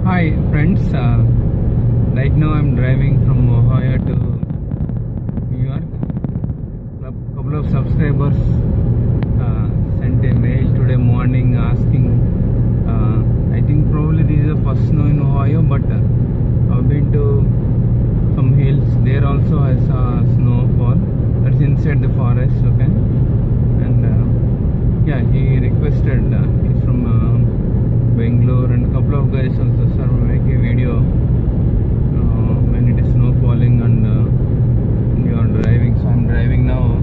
Hi friends, right now I'm driving from Ohio to New York. A couple of subscribers sent a mail today morning asking, I think probably this is the first snow in Ohio, but I've been to some hills, there also I saw snowfall, that's inside the forest, okay, and yeah, he requested, he's from Bangalore, and a couple of guys also sir make a video when it is snow falling and you are driving. So I'm driving now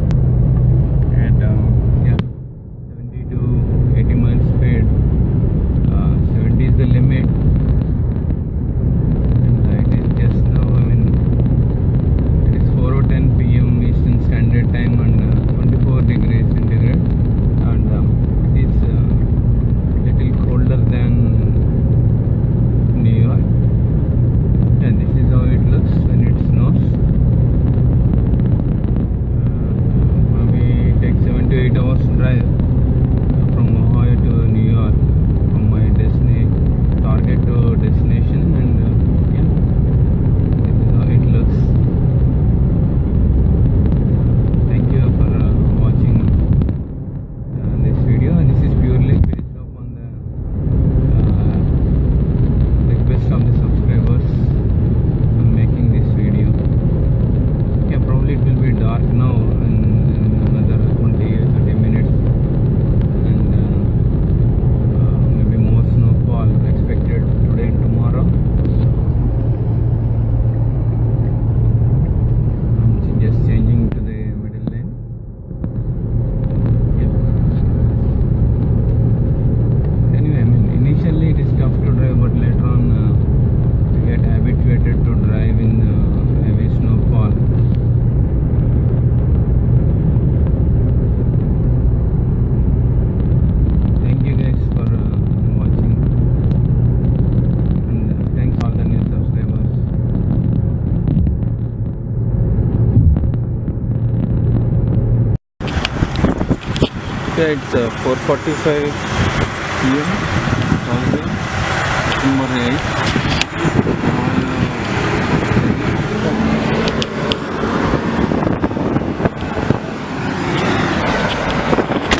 at yeah 70 to 80 miles speed. 70 is the limit, and it is just now, I mean it is 4:10 p.m. Eastern Standard Time and 24 degrees centigrade, and it is little colder than New York. And this is how it looks when it snows. Maybe it takes 7 to 8 hours drive from Ohio to New York, from my target to destination, and yeah, this is how it looks. Thank you for watching this video, and this is purely based upon the request of the subscribers. I'm making this video. Yeah, probably it will be dark now in another 20 or 30 minutes, and maybe more snowfall expected today and tomorrow. I'm just changing to the middle lane. Yeah. Anyway, I mean initially it is tough to drive, but later on you get habituated to drive in heavy snowfall. Thank you guys for watching, and thanks all the new subscribers. Yeah, it's 4:45 p.m. Thursday, September 8th.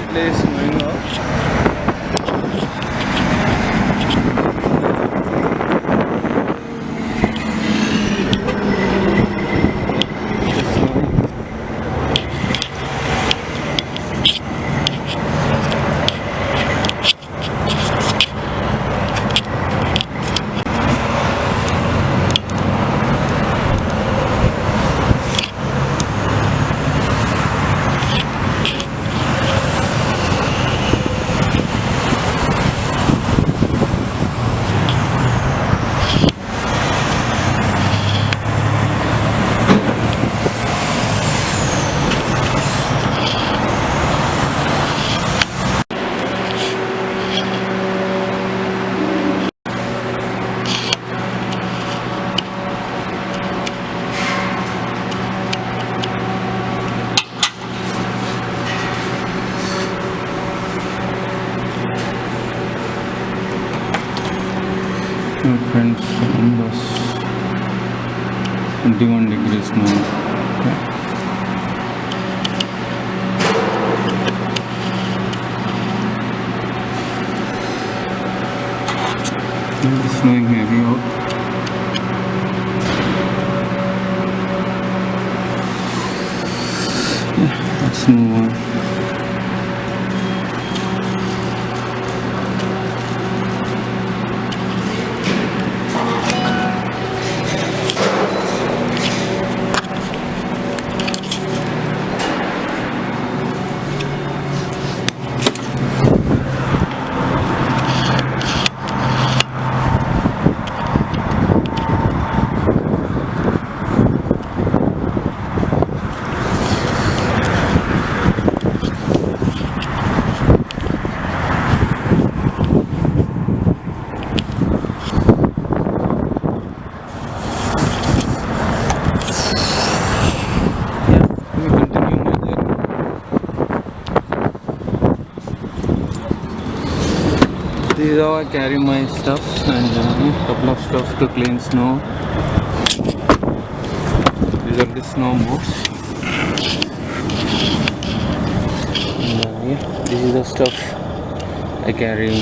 Place moving up. Friends, numbers 21 degrees now. It's snowing heavy out. Yeah, let's move on. how I carry my stuff, and a couple of stuff to clean snow. These are the snow boots. And yeah, this is the stuff I carry.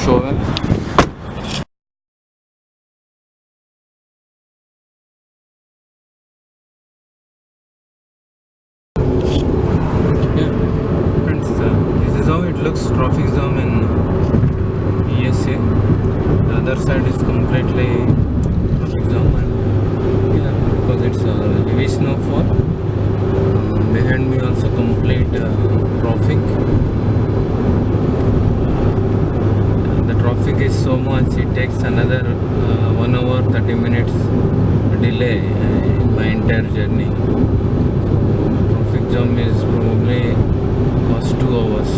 Shovel. Yeah, friends, this is how it looks. Traffic jam in ESA. The other side is completely traffic jam, and yeah, because it's heavy snowfall. Behind me also complete traffic. The traffic is so much, it takes another 1 hour 30 minutes delay in my entire journey. So traffic jam is probably cost 2 hours.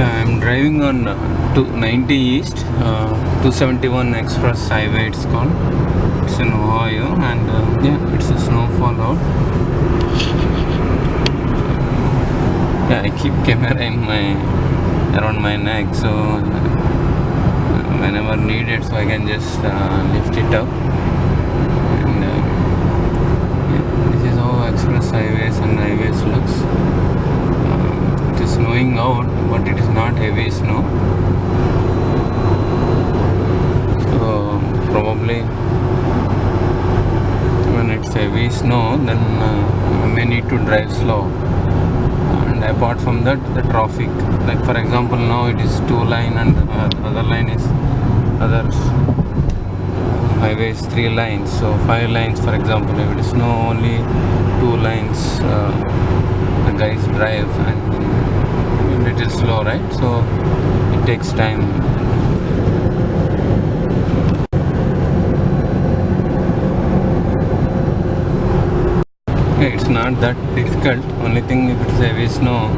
I'm driving on 290 East, 271 Express Highway it's called. It's in Ohio, and yeah, it's a snowfall out. Yeah, I keep camera in around my neck, so whenever needed, so I can just lift it up. And yeah, this is how Express Highways and highways looks. It is snowing out, but it is not heavy snow. So probably when it's heavy snow, then I may need to drive slow. And apart from that, the traffic, like for example now it is 2 lane and other line is other highways 3 lines, so 5 lines for example. If it is snow, only 2 lines the guys drive, and it is slow, right? So it takes time. It's not that difficult. Only thing, if it's heavy snow,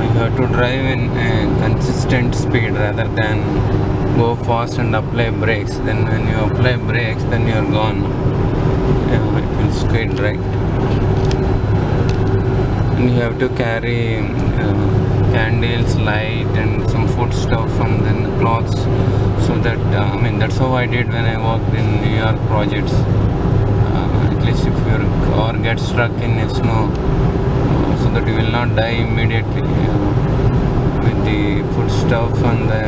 you have to drive in a consistent speed rather than go fast and apply brakes. Then when you apply brakes, then you are gone. It will skid, right? And you have to carry candles, light, and some food stuff, and then the clothes. So that I mean, that's how I did when I worked in New York projects. At least if your car gets stuck in snow, so that you will not die immediately, with the food stuff and the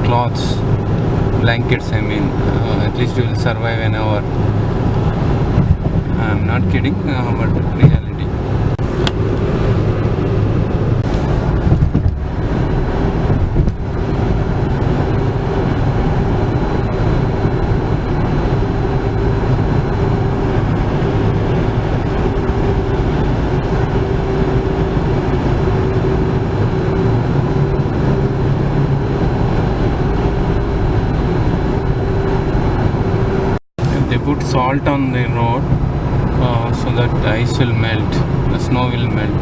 cloths, blankets, I mean, at least you will survive an hour. I'm not kidding, but reality. They put salt on the road so that the ice will melt, the snow will melt.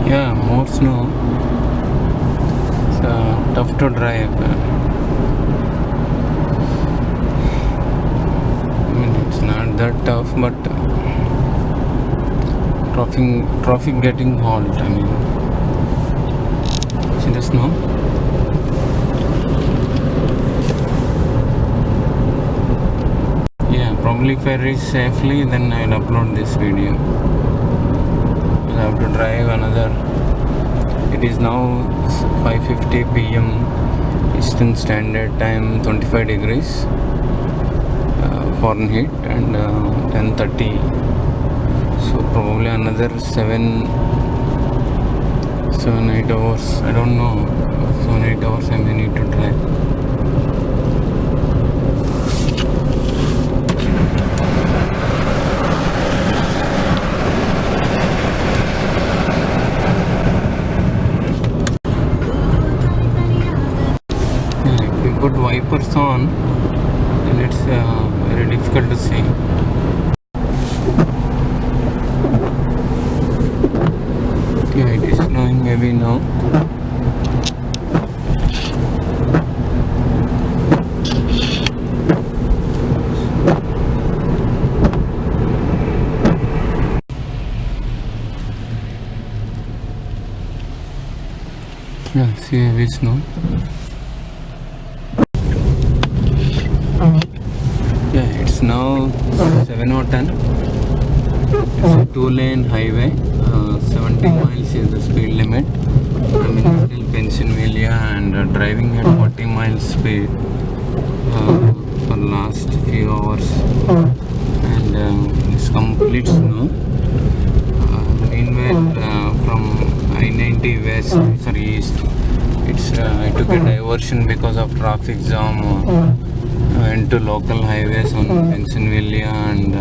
Yeah, more snow. It's tough to drive. Not that tough, but traffic getting halt. I mean, see the snow. Yeah, probably if I reach safely, then I'll upload this video. I have to drive another. It is now 5:50 p.m. Eastern Standard Time, 25 degrees. Fahrenheit, and 10:30, so probably another 7-8 hours, I don't know, 7-8 hours I may need to drive. If we put wipers on, then it's very difficult to see. Yeah, it is snowing maybe now. Yeah, see heavy snow. Yeah, it's now 7:10. It's a 2-lane highway. 70 miles is the speed limit. I'm in still Pennsylvania and driving at 40 miles speed for last few hours. And it's complete snow. Meanwhile, from I-90 west, sorry east, I took a diversion because of traffic jam. Went to local highways on Pennsylvania, and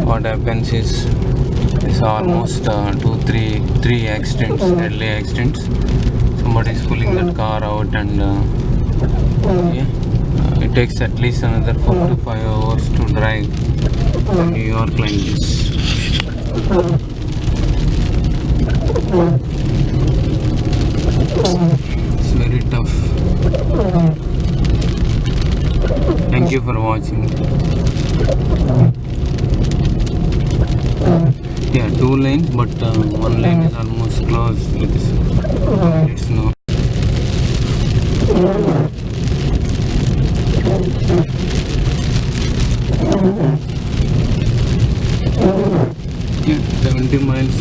what happens is it's almost three accidents, deadly accidents. Somebody is pulling that car out, and it takes at least another 4 to 5 hours to drive to New York like this. It's very tough. Thank you for watching. Yeah, 2 lanes, but 1 lane is almost closed. It's no. Yeah, 70 miles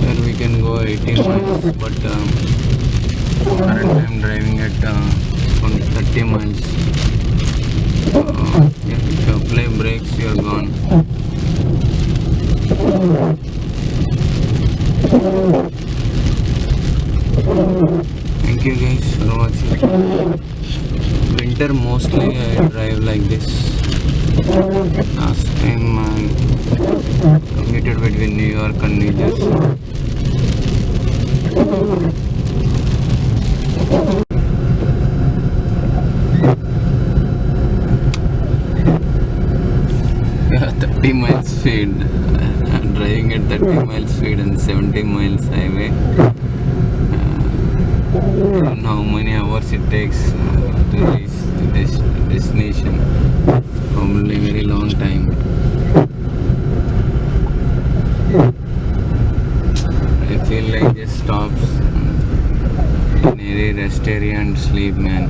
where we can go 80 miles, but currently I'm driving at 30 miles. Yeah, if you apply brakes, you're gone. Thank you guys for watching. Winter mostly I drive like this. Last time I commuted between New York and New Jersey. Yeah, 30 miles speed. I'm driving at 30 miles speed and 70 miles highway. I don't know how many hours it takes to reach this destination. Probably very long time. I feel like just stops in any rest area and sleep, man.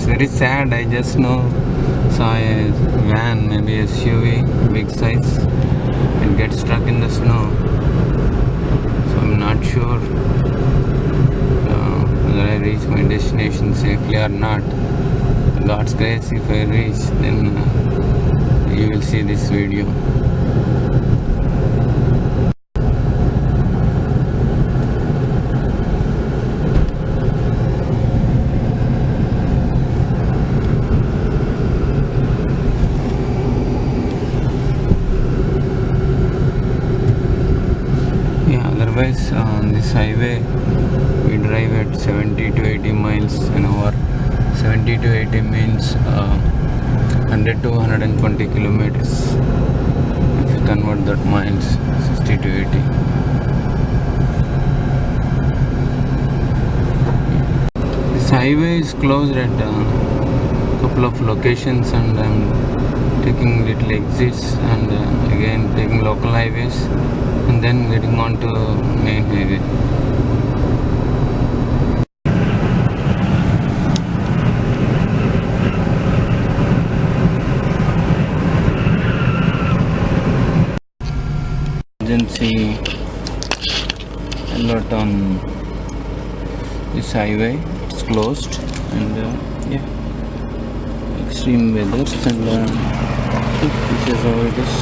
Very sad. I just saw a van, maybe SUV, big size, and get stuck in the snow. So I'm not sure whether I reach my destination safely or not. God's grace, if I reach, then you will see this video. Otherwise, on this highway we drive at 70 to 80 miles an hour. 70 to 80 means 100 to 120 kilometers. If you convert that miles, 60 to 80. This highway is closed at a couple of locations, and I'm taking little exits and again taking local highways, and then getting on to main highway. Emergency alert on this highway. It's closed, and yeah, extreme weathers, and this is how it is.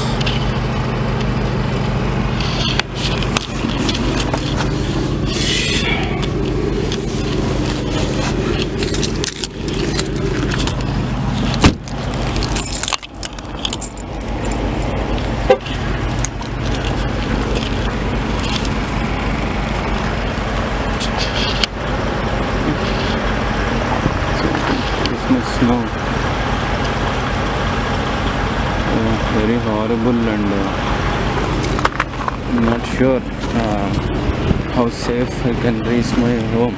horrible, and I'm not sure how safe I can reach my home.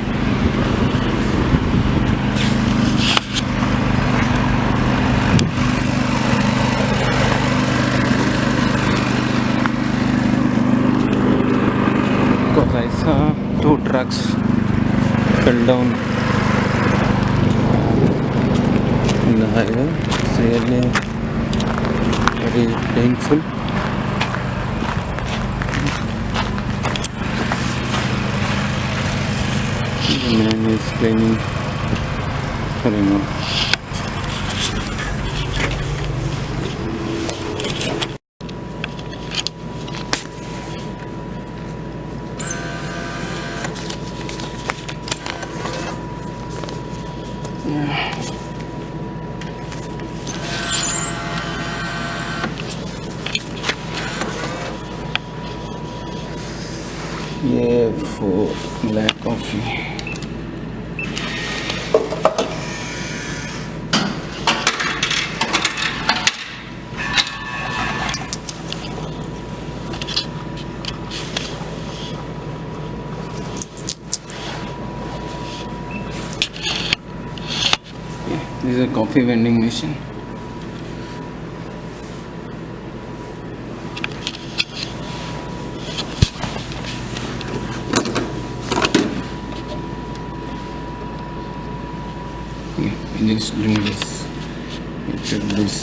Because I saw 2 trucks fell down in the highway. It's really very painful. The man is claiming for Yeah, for black coffee. This is a coffee vending machine. I just drink this. I took this.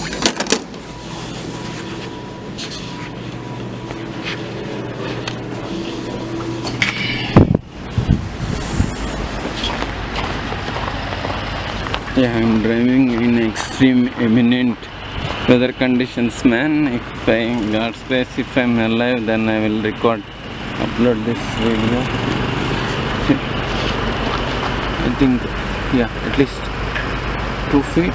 Yeah, I'm driving in extreme imminent weather conditions, man. If by God's grace, if I'm alive, then I will record, upload this video. I think, yeah, at least 2 feet.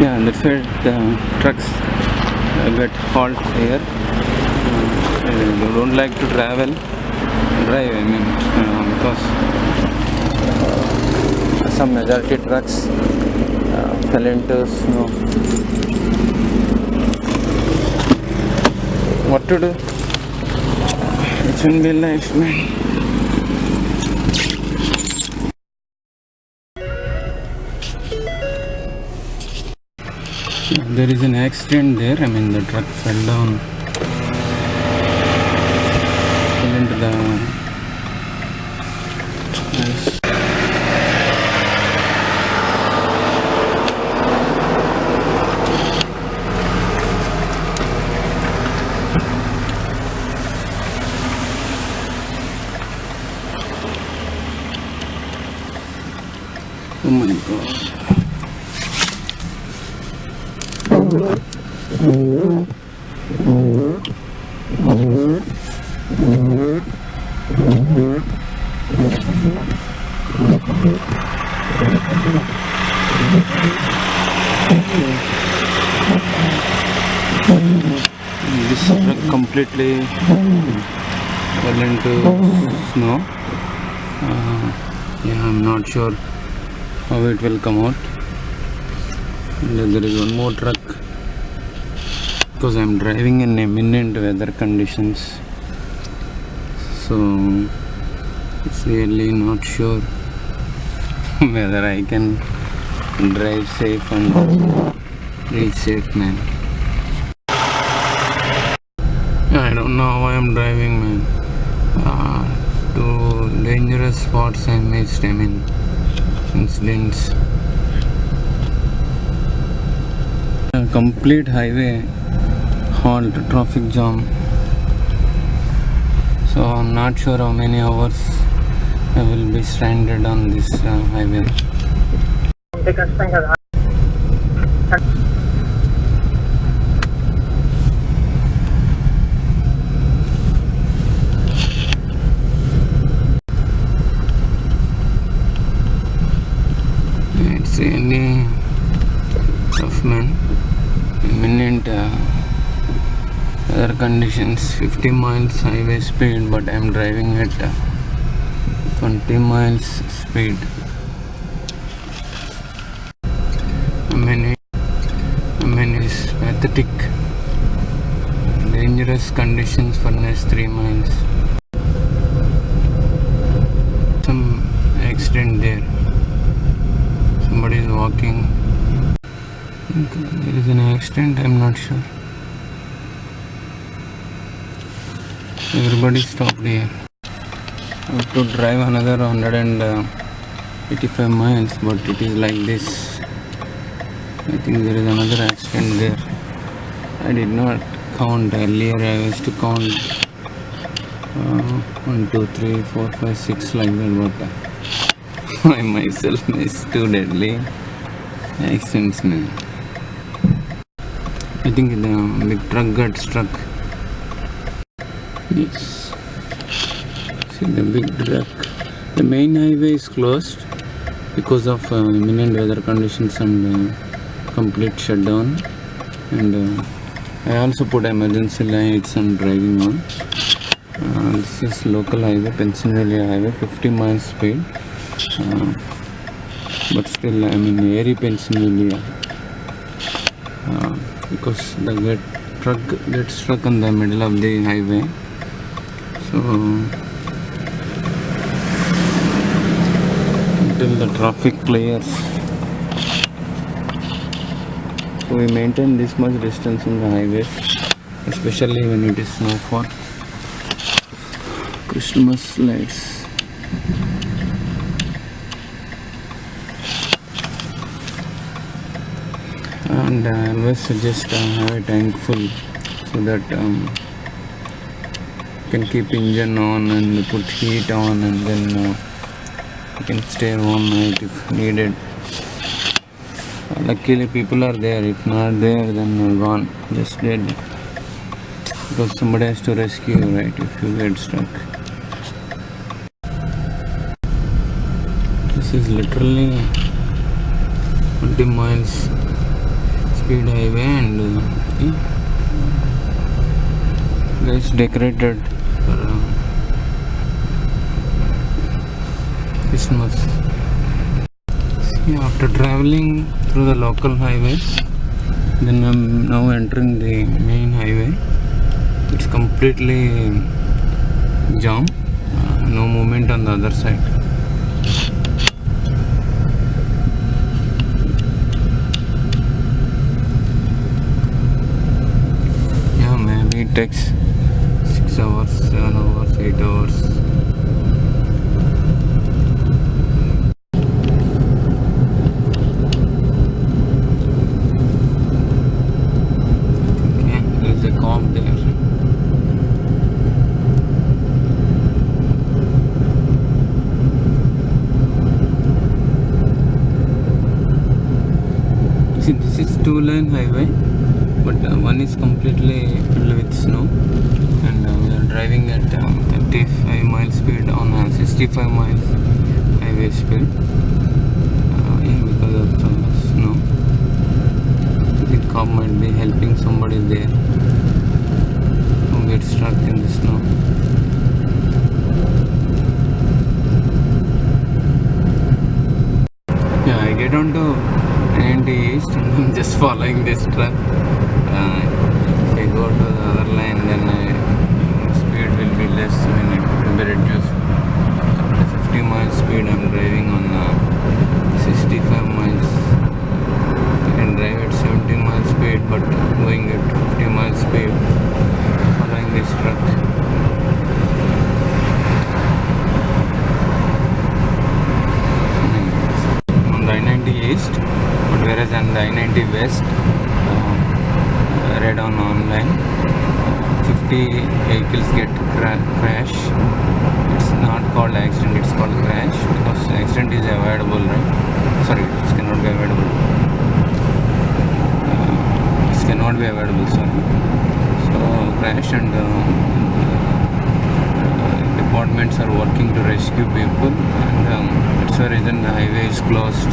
Yeah, that's where the trucks get halt here. I don't like to drive, I mean, because some majority trucks fell into snow. What to do? It shouldn't be life, man. There is an accident there. I mean, the truck fell down, fell into the ice. Oh my God. This truck completely fell into snow. Yeah, I'm not sure how it will come out. And there is one more truck, because I'm driving in imminent weather conditions, so it's really not sure whether I can drive safe and reach safe, man. I don't know how I am driving, man. To dangerous spots I missed, I mean, incidents. A complete highway halt, traffic jam. So I'm not sure how many hours I will be stranded on this highway. It's really tough, man. weather conditions, 50 miles highway speed, but I am driving at 20 miles speed. I mean it's pathetic. Dangerous conditions for next 3 miles. Some accident there. Somebody is walking. There is an accident, I am not sure. Everybody stopped here. I have to drive another 185 miles, but it is like this. I think there is another accident there. I did not count earlier. I was to count 1, 2, 3, 4, 5, 6 like that, but I myself missed 2 deadly accidents, man. I think the big truck got struck. Yes. See the big truck. The main highway is closed because of imminent weather conditions and complete shutdown. And I also put emergency lights and driving on. This is local highway, Pennsylvania highway, 50 miles speed. But still I'm in Erie, Pennsylvania. Because the truck gets stuck in the middle of the highway. So until the traffic clears, so we maintain this much distance in the highways, especially when it is snowfall. Christmas lights. And I always suggest have a tank full so that you can keep engine on and put heat on, and then you can stay all night if needed. Luckily people are there. If not there, then you're gone, just dead, because somebody has to rescue you, right, if you get stuck. This is literally 20 miles speed highway, and guys decorated for Christmas. See, after traveling through the local highways, then I'm now entering the main highway. It's completely jam, no movement on the other side. Yeah, maybe it takes 6 hours, 7 hours, 8 hours. Okay, there is a cop there. See, this is 2-lane highway, but one is completely filled with snow, and we are driving at 35 miles speed on 65 miles highway speed, because of snow. The cop might be helping somebody there who gets stuck in the snow. Yeah, I get on to 90 East and I'm just following this truck. If I go to the other line, then speed will be less, it will be reduced. At 50 miles speed I'm driving on 65 miles. I can drive at 70 miles speed, but going at 50 miles speed following this truck. On the I-90 East, but whereas on the I-90 West, read on online, 50 vehicles get crash. It's not called accident, it's called crash, because accident is avoidable, right? Sorry, it cannot be avoidable. This cannot be avoidable, sorry. So crash, and departments are working to rescue people, and that's the reason the highway is closed.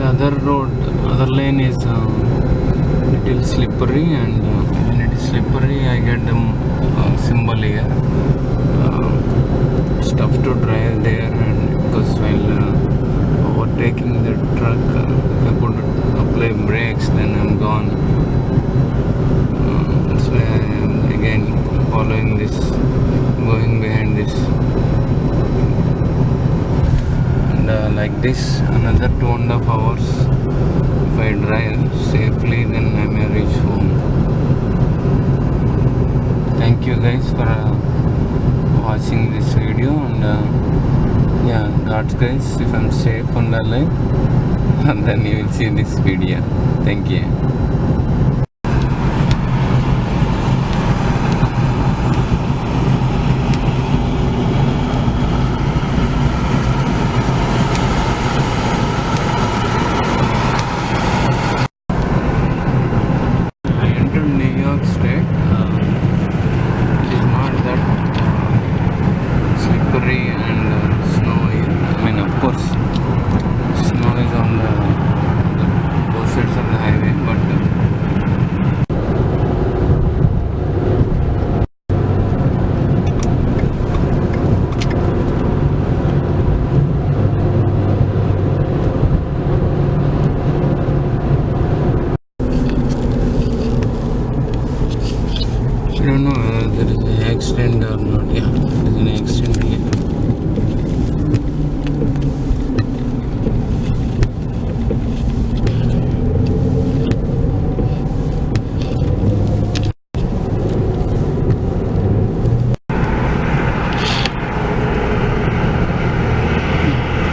other road, other lane is little slippery, and when it is slippery I get the symbol here. It's tough to drive there, and because while overtaking the truck, if I could apply brakes, then I'm gone. That's why I am again following this, going behind this. And like this, another 2.5 hours. If I drive safely, then I may reach home. Thank you guys for watching this video, and yeah, God's grace, if I'm safe on the line, then you will see this video. Thank you. I don't know whether there is an accident or not. Yeah, there is an accident here.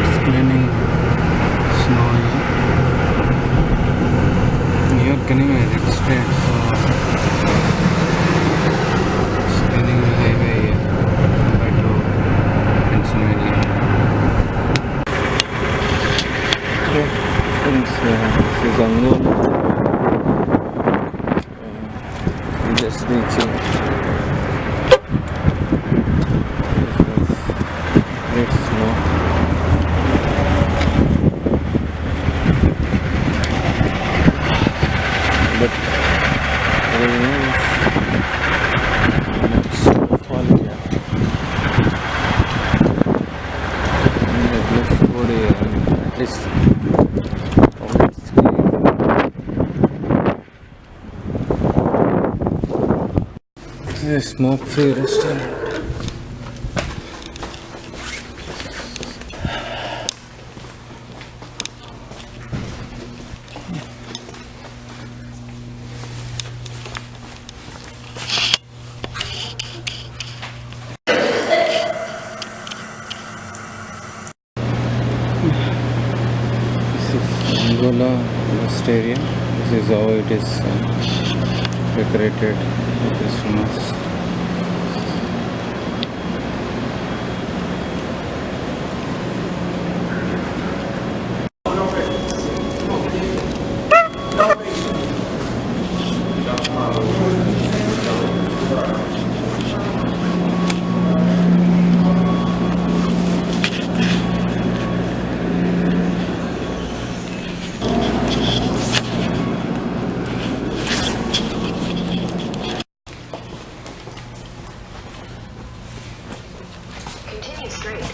It's raining snow here. New York anyway, it's straight, so this is Angola. We just reaching. Great snow. But there is no much snowfall here. Let's go there, at least. This is a smoke-free restaurant. This is Angola West area. This is how it is decorated with Christmas. Continue straight.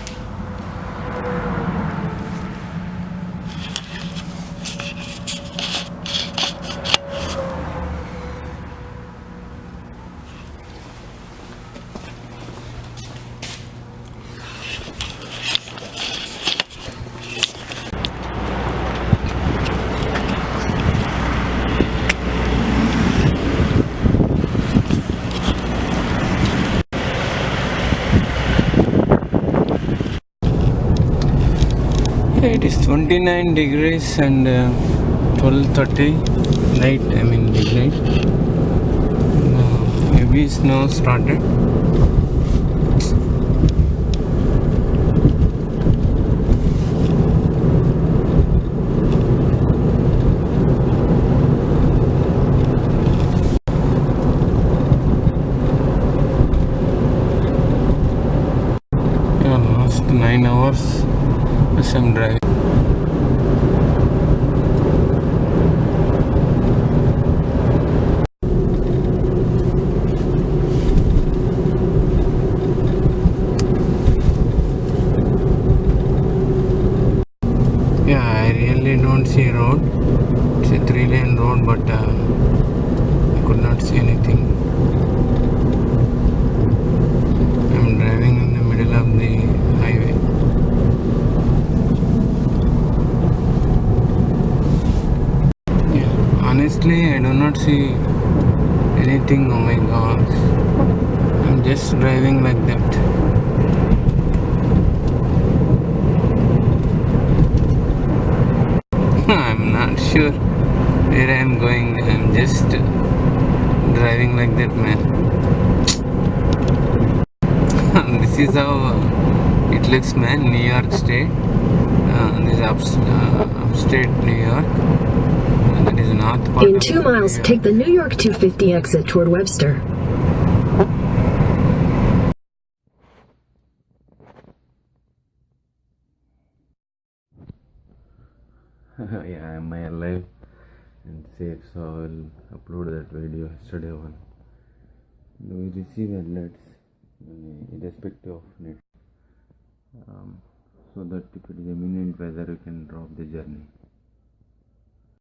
It is 29 degrees and 12:30 night, midnight. Heavy snow started. Yeah, last 9 hours as I'm driving. Yeah, I really don't see a road. It's a 3-lane road, but I could not see anything. I'm driving in the middle of the highway. Yeah, honestly, I do not see anything. Oh my gosh, I'm just driving like that. I'm not sure where I'm going. I'm just driving like that, man. This is how it looks, man. New York State. This is upstate New York. That is north part In of 2 miles, New take York. the New York 250 exit toward Webster. Yeah, am I alive and safe? So I will upload that video yesterday one. Do we receive alerts irrespective of net? So that if it is imminent weather, you can drop the journey.